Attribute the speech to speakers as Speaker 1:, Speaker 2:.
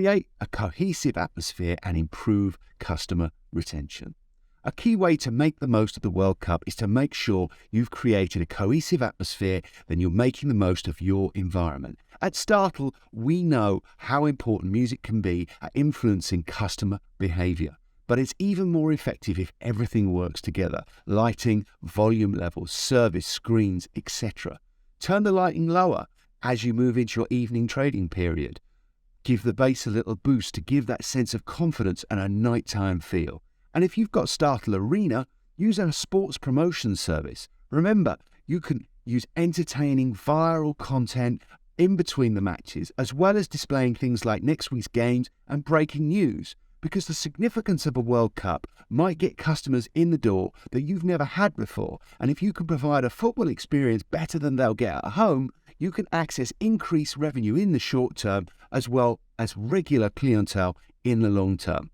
Speaker 1: create a cohesive atmosphere and improve customer retention. A key way to make the most of the World Cup is to make sure you've created a cohesive atmosphere, then you're making the most of your environment. At Startle, we know how important music can be at influencing customer behavior. But it's even more effective if everything works together. Lighting, volume levels, service, screens, etc. Turn the lighting lower as you move into your evening trading period. Give the bass a little boost to give that sense of confidence and a nighttime feel. And if you've got Startle Arena, use our sports promotion service. Remember, you can use entertaining viral content in between the matches, as well as displaying things like next week's games and breaking news, because the significance of a World Cup might get customers in the door that you've never had before. And if you can provide a football experience better than they'll get at home, you can access increased revenue in the short term, as well as regular clientele in the long term.